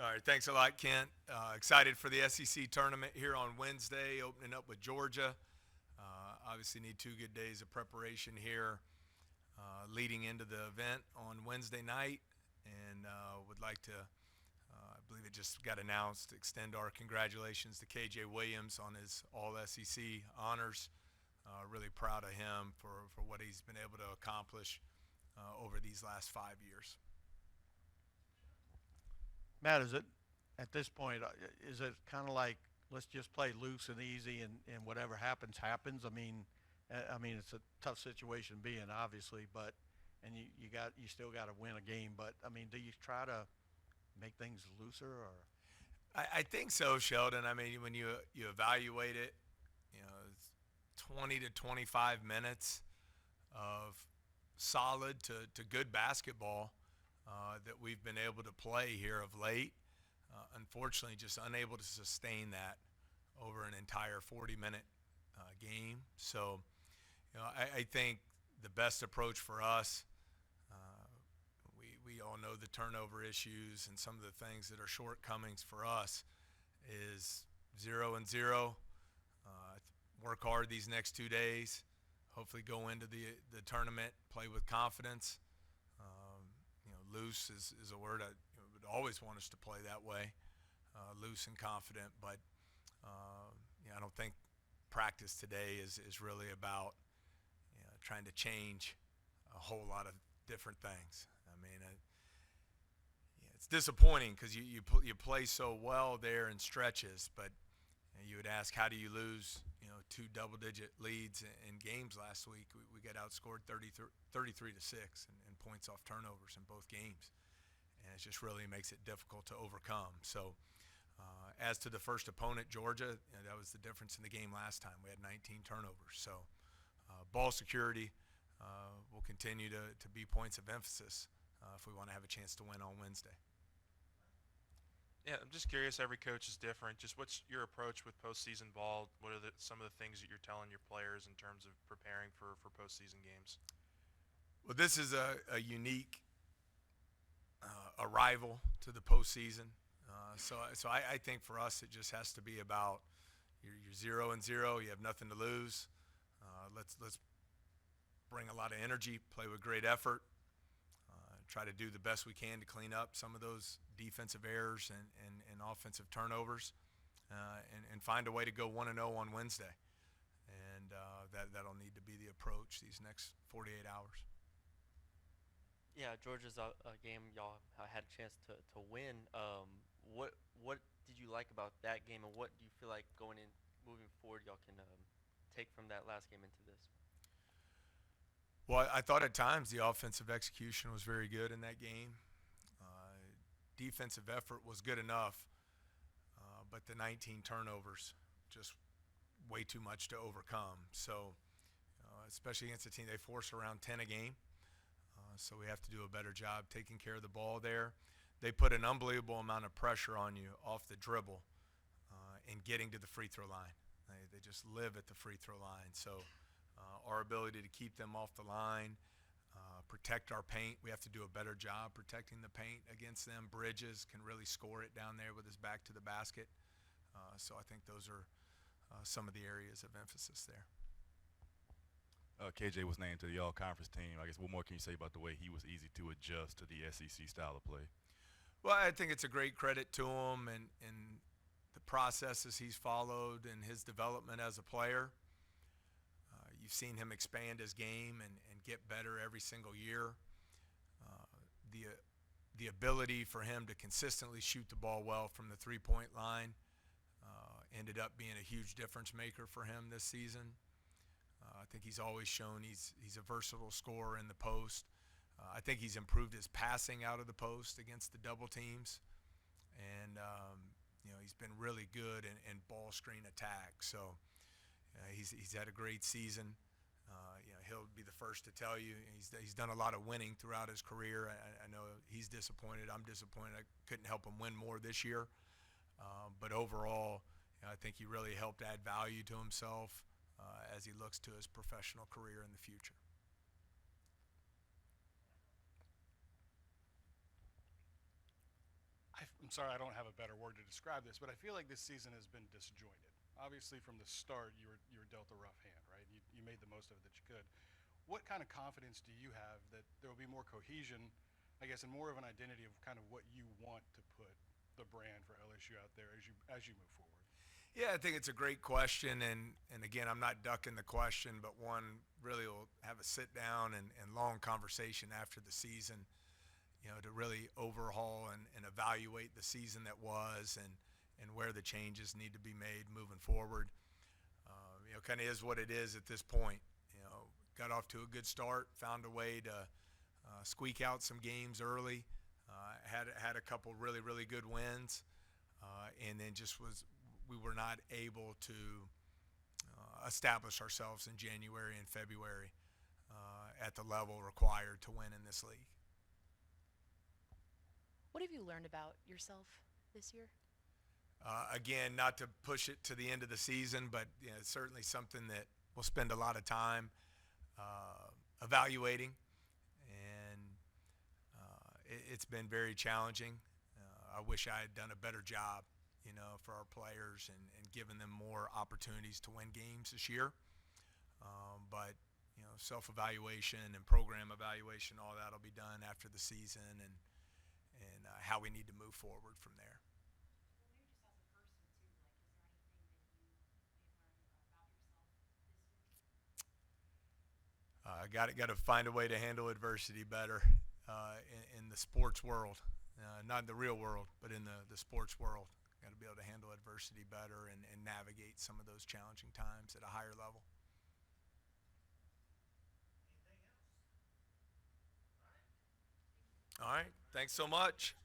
All right, thanks a lot, Kent. Excited for the SEC tournament here on Wednesday, opening up with Georgia. Obviously, need 2 good days of preparation here leading into the event on Wednesday night, and would like to, I believe it just got announced, extend our congratulations to KJ Williams on his All SEC honors. Really proud of him for what he's been able to accomplish over these last 5 years. Matt, is it at this point? Is it kind of like let's just play loose and easy, and whatever happens happens? I mean it's a tough situation being obviously, but and you still got to win a game. But I mean, do you try to make things looser or? I think so, Sheldon. I mean, when you evaluate it, it's 20 to 25 minutes of solid to good basketball that we've been able to play here of late. Unfortunately, just unable to sustain that over an entire 40-minute game. So, I think the best approach for us, we all know the turnover issues and some of the things that are shortcomings for us, is 0-0. Uh, Work hard these next 2 days. Hopefully, go into the tournament, play with confidence. Loose is a word I would always want us to play that way, loose and confident. But I don't think practice today is really about trying to change a whole lot of different things. I mean, it's disappointing because you play so well there in stretches, but you would ask, how do you lose 2 double-digit leads in games last week? We got outscored 33 to 6 in points off turnovers in both games, and it just really makes it difficult to overcome. So as to the first opponent, Georgia, that was the difference in the game last time. We had 19 turnovers. So ball security will continue to be points of emphasis if we want to have a chance to win on Wednesday. Yeah, I'm just curious. Every coach is different. Just what's your approach with postseason ball? What are some of the things that you're telling your players in terms of preparing for postseason games? Well, this is a unique arrival to the postseason. So I think for us it just has to be about you're 0-0. You have nothing to lose. Let's bring a lot of energy, play with great effort, try to do the best we can to clean up some of those defensive errors and offensive turnovers, and find a way to go 1-0 on Wednesday. And that'll need to be the approach these next 48 hours. Yeah, Georgia's a game y'all had a chance to win. What did you like about that game, and what do you feel like moving forward y'all can take from that last game into this? Well, I thought at times the offensive execution was very good in that game. Defensive effort was good enough, but the 19 turnovers just way too much to overcome. So, especially against a team, they force around 10 a game. So we have to do a better job taking care of the ball there. They put an unbelievable amount of pressure on you off the dribble and getting to the free throw line. They just live at the free throw line. So our ability to keep them off the line, protect our paint. We have to do a better job protecting the paint against them. Bridges can really score it down there with his back to the basket. So I think those are some of the areas of emphasis there. KJ was named to the All-Conference team. I guess what more can you say about the way he was easy to adjust to the SEC style of play? Well, I think it's a great credit to him and the processes he's followed and his development as a player. You've seen him expand his game and get better every single year. The ability for him to consistently shoot the ball well from the three-point line ended up being a huge difference maker for him this season. I think he's always shown he's a versatile scorer in the post. I think he's improved his passing out of the post against the double teams, and he's been really good in ball screen attack. So he's had a great season. He'll be the first to tell you he's done a lot of winning throughout his career. I know he's disappointed. I'm disappointed. I couldn't help him win more this year. But overall, I think he really helped add value to himself as he looks to his professional career in the future. I'm sorry, I don't have a better word to describe this, but I feel like this season has been disjointed. Obviously, from the start, you were dealt a rough hand, right? You made the most of it that you could. What kind of confidence do you have that there will be more cohesion, I guess, and more of an identity of kind of what you want to put the brand for LSU out there as you move forward? Yeah, I think it's a great question, and again, I'm not ducking the question, but one really will have a sit down and long conversation after the season, to really overhaul and evaluate the season that was and where the changes need to be made moving forward. Kind of is what it is at this point. Got off to a good start, found a way to squeak out some games early, had a couple really good wins, and then we were not able to establish ourselves in January and February at the level required to win in this league. What have you learned about yourself this year? Again, not to push it to the end of the season, but it's certainly something that we'll spend a lot of time evaluating, and it's been very challenging. I wish I had done a better job, for our players and given them more opportunities to win games this year. But self-evaluation and program evaluation, all that will be done after the season, and how we need to move forward from there. Got to find a way to handle adversity better in the sports world, not in the real world, but in the sports world. Got to be able to handle adversity better and navigate some of those challenging times at a higher level. All right. Thanks so much.